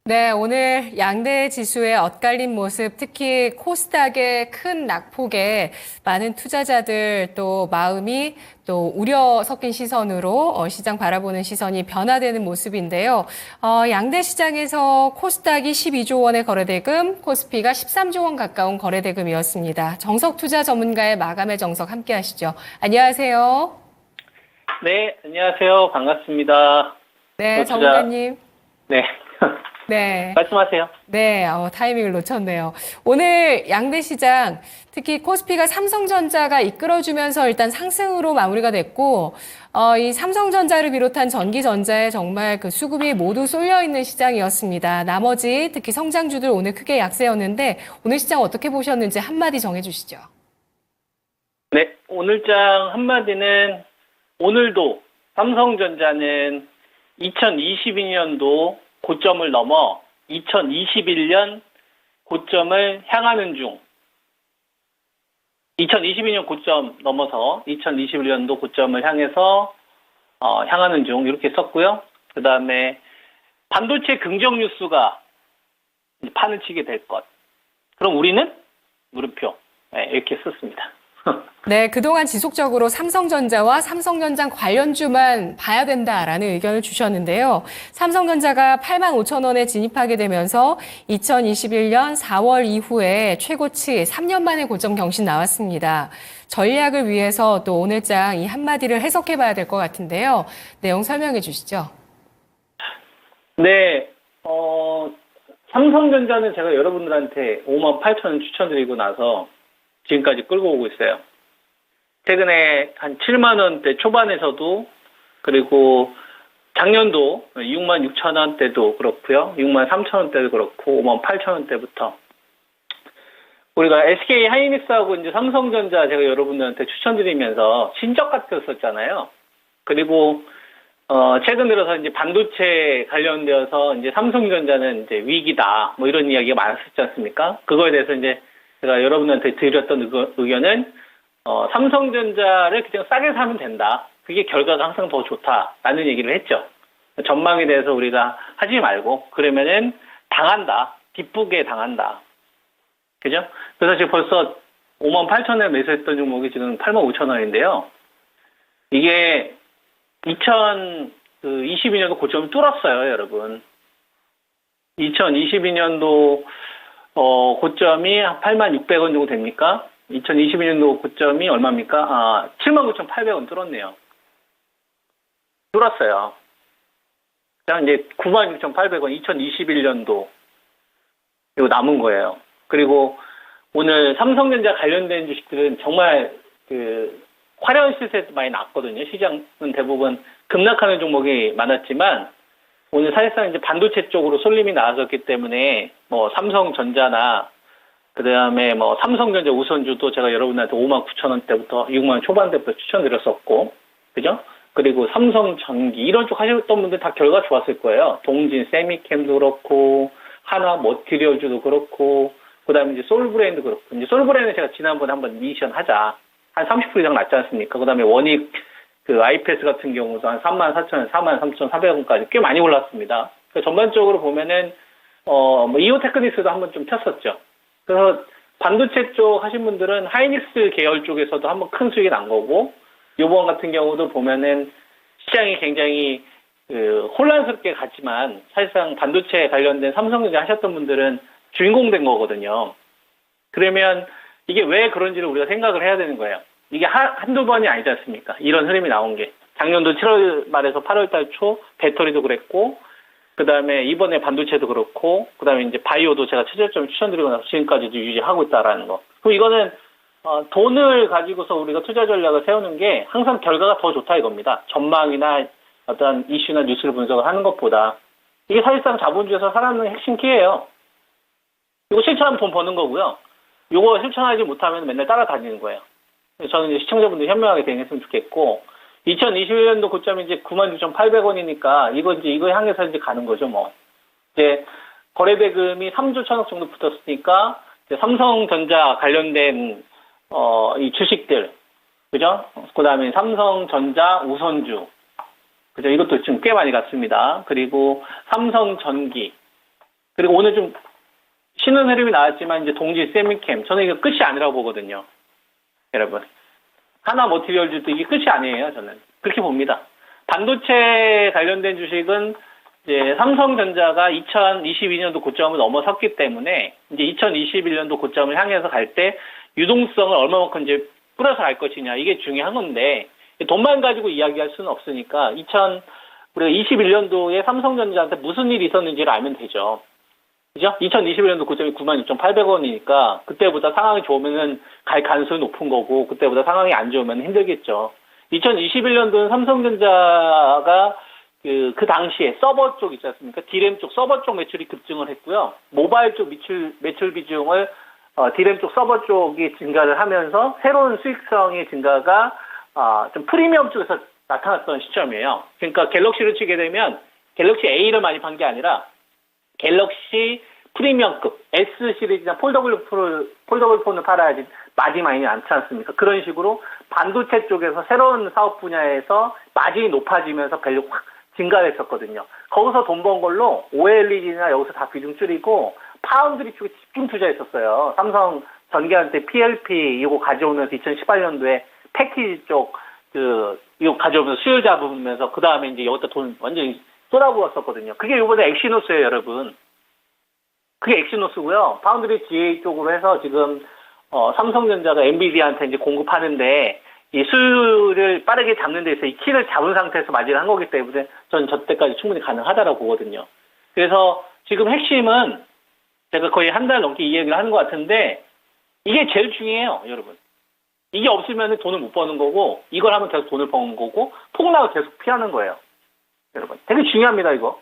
네, 오늘 양대 지수의 엇갈린 모습, 특히 코스닥의 큰 낙폭에 많은 투자자들 또 마음이 또 우려 섞인 시선으로 시장 바라보는 시선이 변화되는 모습인데요. 양대 시장에서 코스닥이 12조 원의 거래대금, 코스피가 13조 원 가까운 거래대금이었습니다. 정석 투자 전문가의 마감의 정석 함께 하시죠. 안녕하세요. 네, 안녕하세요. 반갑습니다. 네, 전문가님. 네. 네. 말씀하세요. 네, 타이밍을 놓쳤네요. 오늘 양대 시장, 특히 코스피가 삼성전자가 이끌어주면서 일단 상승으로 마무리가 됐고, 이 삼성전자를 비롯한 전기전자에 정말 그 수급이 모두 쏠려 있는 시장이었습니다. 나머지 특히 성장주들 오늘 크게 약세였는데, 오늘 시장 어떻게 보셨는지 한마디 정해주시죠. 네, 오늘장 한마디는 오늘도 삼성전자는 2022년도 고점을 넘어 2021년 고점을 향하는 중, 2022년 고점 넘어서 2021년도 고점을 향해서 향하는 중 이렇게 썼고요. 그 다음에 반도체 긍정 뉴스가 판을 치게 될 것. 그럼 우리는 물음표. 네, 이렇게 썼습니다. 네, 그동안 지속적으로 삼성전자와 삼성전자 관련주만 봐야 된다라는 의견을 주셨는데요. 삼성전자가 85,000원에 진입하게 되면서 2021년 4월 이후에 최고치 3년 만에 고점 경신 나왔습니다. 전략을 위해서 또 오늘장 이 한마디를 해석해 봐야 될 것 같은데요. 내용 설명해 주시죠. 네, 삼성전자는 제가 여러분들한테 58,000원 추천드리고 나서 지금까지 끌고 오고 있어요. 최근에 한 7만 원대 초반에서도, 그리고 작년도 6만 6천 원대도 그렇고요. 6만 3천 원대도 그렇고 5만 8천 원대부터 우리가 SK 하이닉스하고 이제 삼성전자 제가 여러분들한테 추천드리면서 신적 같았었잖아요. 그리고 최근 들어서 이제 반도체 관련되어서 이제 삼성전자는 이제 위기다, 뭐 이런 이야기가 많았었지 않습니까? 그거에 대해서 이제 제가 여러분한테 드렸던 의견은 삼성전자를 그냥 싸게 사면 된다. 그게 결과가 항상 더 좋다라는 얘기를 했죠. 전망에 대해서 우리가 하지 말고 그러면은 당한다. 기쁘게 당한다. 그죠? 그래서 지금 벌써 5만 8천 원에 매수했던 종목이 지금 8만 5천 원인데요. 이게 2022년도 고점을 뚫었어요, 여러분. 2022년도 고점이 86,600원 정도 됩니까? 2022년도 고점이 얼마입니까? 79,800원 뚫었네요. 뚫었어요. 자, 이제 96,800원, 2021년도. 이거 남은 거예요. 그리고 오늘 삼성전자 관련된 주식들은 정말 화려한 시세도 많이 났거든요. 시장은 대부분 급락하는 종목이 많았지만, 오늘 사실상 이제 반도체 쪽으로 쏠림이 나왔었기 때문에 뭐 삼성전자나 그다음에 뭐 삼성전자 우선주도 제가 여러분한테 5만 9천 원대부터 6만 초반대부터 추천드렸었고, 그죠? 그리고 삼성전기 이런 쪽 하셨던 분들 다 결과 좋았을 거예요. 동진 세미캠도 그렇고 하나 머티리얼즈도 그렇고, 그다음에 이제 솔브레인도 그렇고. 이제 솔브레인은 제가 지난번에 한번 미션 하자, 한 30% 이상 났지 않습니까? 그다음에 원익 아이패스 같은 경우도 한 34,000원, 43,400원까지 꽤 많이 올랐습니다. 전반적으로 보면은, 이오테크닉스도 한번 좀 쳤었죠. 그래서 반도체 쪽 하신 분들은 하이닉스 계열 쪽에서도 한번 큰 수익이 난 거고, 요번 같은 경우도 보면은 시장이 굉장히 혼란스럽게 갔지만, 사실상 반도체 관련된 삼성전자 하셨던 분들은 주인공 된 거거든요. 그러면 이게 왜 그런지를 우리가 생각을 해야 되는 거예요. 이게 한두 번이 아니지 않습니까? 이런 흐름이 나온 게. 작년도 7월 말에서 8월 달 초 배터리도 그랬고, 그 다음에 이번에 반도체도 그렇고, 그 다음에 이제 바이오도 제가 최저점 추천드리고 나서 지금까지도 유지하고 있다라는 거. 그럼 이거는, 돈을 가지고서 우리가 투자 전략을 세우는 게 항상 결과가 더 좋다 이겁니다. 전망이나 어떤 이슈나 뉴스를 분석을 하는 것보다. 이게 사실상 자본주의에서 살아남는 핵심 키예요. 이거 실천하면 돈 버는 거고요. 이거 실천하지 못하면 맨날 따라다니는 거예요. 저는 이제 시청자분들 현명하게 대응했으면 좋겠고, 2021년도 고점이 이제 96,800원이니까 이거 향해서 이제 가는 거죠, 뭐. 이제 거래대금이 3조 1천억 정도 붙었으니까, 이제 삼성전자 관련된, 이 주식들, 그죠? 그 다음에 삼성전자 우선주, 그죠? 이것도 지금 꽤 많이 갔습니다. 그리고 삼성전기, 그리고 오늘 좀 쉬는 흐름이 나왔지만 이제 동지 세미캠 저는 이거 끝이 아니라고 보거든요. 여러분. 하나 머티리얼즈도 이게 끝이 아니에요. 저는 그렇게 봅니다. 반도체 관련된 주식은 이제 삼성전자가 2022년도 고점을 넘어섰기 때문에 이제 2021년도 고점을 향해서 갈 때 유동성을 얼마만큼 이제 뿌려서 갈 것이냐 이게 중요한 건데 돈만 가지고 이야기할 수는 없으니까 우리가 21년도에 삼성전자한테 무슨 일이 있었는지를 알면 되죠. 그죠? 2021년도 고점이 96,800원이니까 그때보다 상황이 좋으면은 갈 가능성이 높은 거고 그때보다 상황이 안 좋으면 힘들겠죠. 2021년도는 삼성전자가 그 당시에 서버 쪽 있지 않습니까? 디램 쪽 서버 쪽 매출이 급증을 했고요. 모바일 쪽 매출 비중을 디램 쪽 서버 쪽이 증가를 하면서 새로운 수익성의 증가가 좀 프리미엄 쪽에서 나타났던 시점이에요. 그러니까 갤럭시를 치게 되면 갤럭시 A를 많이 판 게 아니라 갤럭시 프리미엄급 S 시리즈나 폴더블 폰을 팔아야지 마진이 많지 않습니까? 그런 식으로 반도체 쪽에서 새로운 사업 분야에서 마진이 높아지면서 밸류 확 증가를 했었거든요. 거기서 돈 번 걸로 OLED나 여기서 다 비중 줄이고 파운드리 쪽에 집중 투자했었어요. 삼성 전기한테 PLP 이거 가져오면서 2018년도에 패키지 쪽 이거 가져오면서 수요 잡으면서 그 다음에 이제 여기다 돈 완전히 쏟아부었었거든요. 그게 이번에 엑시노스예요, 여러분. 그게 엑시노스고요. 파운드리 GA 쪽으로 해서 지금 삼성전자가 엔비디아한테 이제 공급하는데 이 수요를 빠르게 잡는 데 있어서 이 키를 잡은 상태에서 마진을 한 거기 때문에 저는 저 때까지 충분히 가능하다라고 보거든요. 그래서 지금 핵심은 제가 거의 한 달 넘게 이 얘기를 하는 것 같은데 이게 제일 중요해요, 여러분. 이게 없으면 돈을 못 버는 거고 이걸 하면 계속 돈을 버는 거고 폭락을 계속 피하는 거예요. 여러분. 되게 중요합니다, 이거.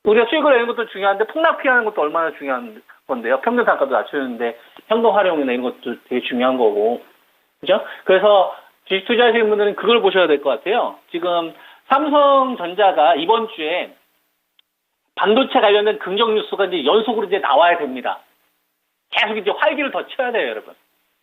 우리가 수익을 내는 것도 중요한데 폭락 피하는 것도 얼마나 중요한 건데요. 평균 단가도 낮추는데 현금 활용이나 이런 것도 되게 중요한 거고. 그죠? 그래서 주식 투자하시는 분들은 그걸 보셔야 될 것 같아요. 지금 삼성전자가 이번 주에 반도체 관련된 긍정 뉴스가 이제 연속으로 이제 나와야 됩니다. 계속 이제 활기를 더 쳐야 돼요, 여러분.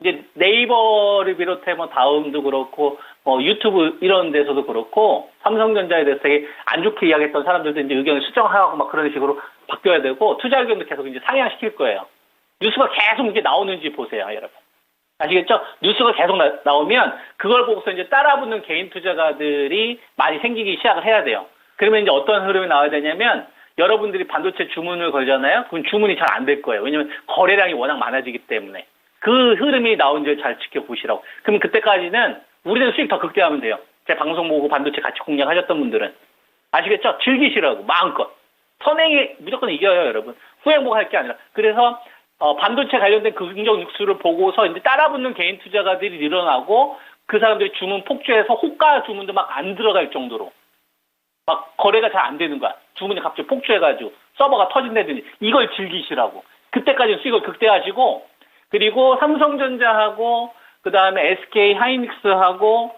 이제 네이버를 비롯해 뭐 다음도 그렇고 유튜브 이런 데서도 그렇고 삼성전자에 대해서 되게 안 좋게 이야기했던 사람들도 이제 의견을 수정하고 막 그런 식으로 바뀌어야 되고 투자 의견도 계속 이제 상향시킬 거예요. 뉴스가 계속 이제 나오는지 보세요, 여러분. 아시겠죠? 뉴스가 계속 나오면 그걸 보고서 이제 따라붙는 개인 투자가들이 많이 생기기 시작을 해야 돼요. 그러면 이제 어떤 흐름이 나와야 되냐면 여러분들이 반도체 주문을 걸잖아요. 그건 주문이 잘 안 될 거예요. 왜냐면 거래량이 워낙 많아지기 때문에. 그 흐름이 나온지를 잘 지켜보시라고. 그러면 그때까지는 우리는 수익 더 극대화하면 돼요. 제 방송 보고 반도체 같이 공략하셨던 분들은. 아시겠죠? 즐기시라고 마음껏. 선행이 무조건 이겨요, 여러분. 후행복할 게 아니라. 그래서 반도체 관련된 긍정 뉴스를 보고서 이제 따라붙는 개인 투자가들이 늘어나고 그 사람들이 주문 폭주해서 호가 주문도 막 안 들어갈 정도로 막 거래가 잘 안 되는 거야. 주문이 갑자기 폭주해가지고 서버가 터진다든지 이걸 즐기시라고. 그때까지는 수익을 극대화하시고 그리고 삼성전자하고 그 다음에 SK 하이닉스하고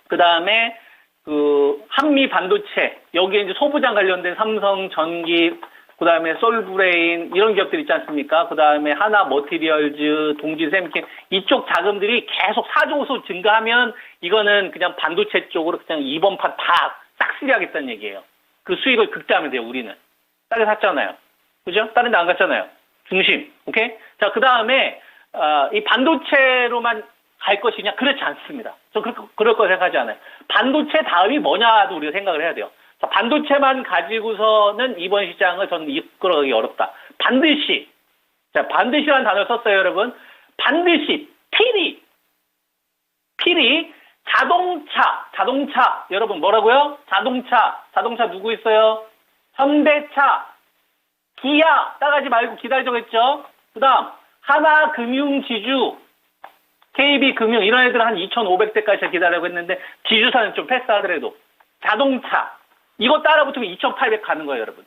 그 다음에 그 한미 반도체 여기에 이제 소부장 관련된 삼성 전기 그 다음에 솔브레인 이런 기업들 있지 않습니까? 그 다음에 하나 머티리얼즈, 동지 샘킨 이쪽 자금들이 계속 사조소 증가하면 이거는 그냥 반도체 쪽으로 그냥 이번 판 다 싹쓸이 하겠다는 얘기예요. 그 수익을 극대화하면 돼요, 우리는. 다른 데 샀잖아요. 그죠? 다른 데 안 갔잖아요. 중심. 오케이? 자, 그 다음에, 이 반도체로만 갈 것이냐? 그렇지 않습니다. 저 그럴 거 생각하지 않아요. 반도체 다음이 뭐냐도 우리가 생각을 해야 돼요. 자, 반도체만 가지고서는 이번 시장을 저는 이끌어가기 어렵다. 반드시, 자, 반드시라는 단어를 썼어요, 여러분. 반드시, 필히, 자동차, 여러분 뭐라고요? 자동차 누구 있어요? 현대차, 기아, 따가지 말고 기다리자고 했죠? 그 다음, 하나금융지주, KB금융, 이런 애들은 한 2,500대까지 기다리라고 했는데, 지주사는 좀 패스하더라도, 자동차, 이거 따라붙으면 2,800 가는 거예요, 여러분.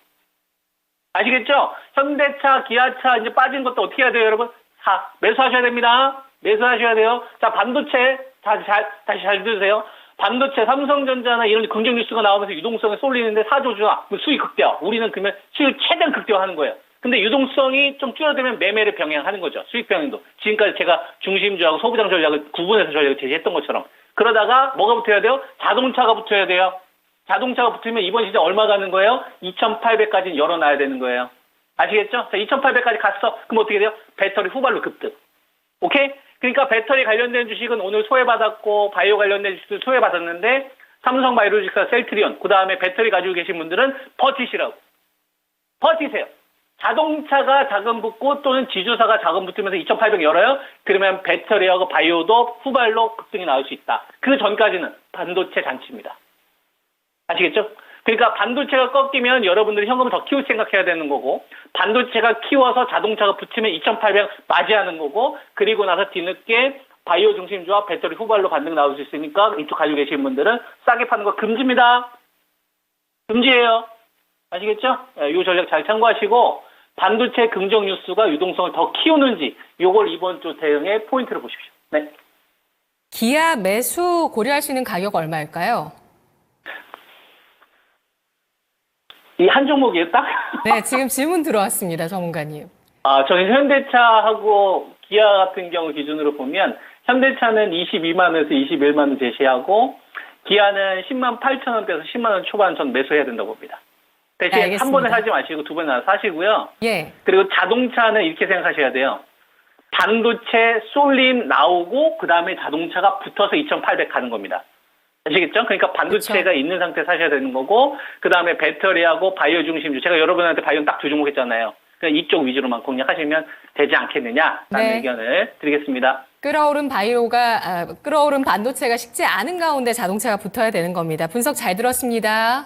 아시겠죠? 현대차, 기아차, 이제 빠진 것도 어떻게 해야 돼요, 여러분? 매수하셔야 됩니다. 매수하셔야 돼요. 자, 반도체, 다시 잘 들으세요. 반도체, 삼성전자나 이런 긍정 뉴스가 나오면서 유동성이 쏠리는데 사조주와 수익 극대화. 우리는 그러면 수익을 최대한 극대화하는 거예요. 근데 유동성이 좀 줄어들면 매매를 병행하는 거죠. 수익 병행도. 지금까지 제가 중심주하고 소부장 전략을 구분해서 전략을 제시했던 것처럼. 그러다가 뭐가 붙어야 돼요? 자동차가 붙어야 돼요. 자동차가 붙으면 이번 시장 얼마 가는 거예요? 2,800까지는 열어놔야 되는 거예요. 아시겠죠? 자, 2,800까지 갔어. 그럼 어떻게 돼요? 배터리 후발로 급등. 오케이? 그러니까 배터리 관련된 주식은 오늘 소외받았고 바이오 관련된 주식도 소외받았는데 삼성바이오로직스와 셀트리온, 그 다음에 배터리 가지고 계신 분들은 버티시라고. 버티세요. 자동차가 자금 붙고 또는 지주사가 자금 붙으면서 2,800 열어요. 그러면 배터리하고 바이오도 후발로 급등이 나올 수 있다. 그 전까지는 반도체 잔치입니다. 아시겠죠? 그러니까 반도체가 꺾이면 여러분들이 현금을 더 키울 생각해야 되는 거고, 반도체가 키워서 자동차가 붙이면 2,800 맞이하는 거고, 그리고 나서 뒤늦게 바이오 중심주와 배터리 후발로 반등 나올 수 있으니까 이쪽 가지고 계신 분들은 싸게 파는 거 금지입니다. 금지예요. 아시겠죠? 이 전략 잘 참고하시고, 반도체 긍정 뉴스가 유동성을 더 키우는지 요걸 이번 주 대응의 포인트로 보십시오. 네. 기아 매수 고려할 수 있는 가격 얼마일까요? 이 한 종목이에요, 딱? 네, 지금 질문 들어왔습니다, 전문가님. 저희 현대차하고 기아 같은 경우 기준으로 보면 현대차는 22만 원에서 21만 원 제시하고 기아는 10만 8천 원대에서 10만 원 초반 전 매수해야 된다고 봅니다. 대신 알겠습니다. 한 번에 사지 마시고 두 번에 사시고요. 예. 그리고 자동차는 이렇게 생각하셔야 돼요. 반도체 쏠림 나오고 그 다음에 자동차가 붙어서 2,800 가는 겁니다. 아시겠죠? 그러니까 반도체가 그렇죠. 있는 상태 사셔야 되는 거고, 그 다음에 배터리하고 바이오 중심주. 제가 여러분한테 바이오는 딱 두 종목 했잖아요. 그러니까 이쪽 위주로만 공략하시면 되지 않겠느냐라는 네. 의견을 드리겠습니다. 끌어오른 끌어오른 반도체가 식지 않은 가운데 자동차가 붙어야 되는 겁니다. 분석 잘 들었습니다.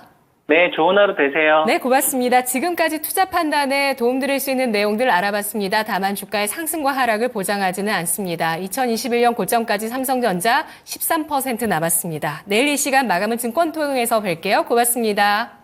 네, 좋은 하루 되세요. 네, 고맙습니다. 지금까지 투자 판단에 도움드릴 수 있는 내용들 알아봤습니다. 다만 주가의 상승과 하락을 보장하지는 않습니다. 2021년 고점까지 삼성전자 13% 남았습니다. 내일 이 시간 마감은 증권통해서 뵐게요. 고맙습니다.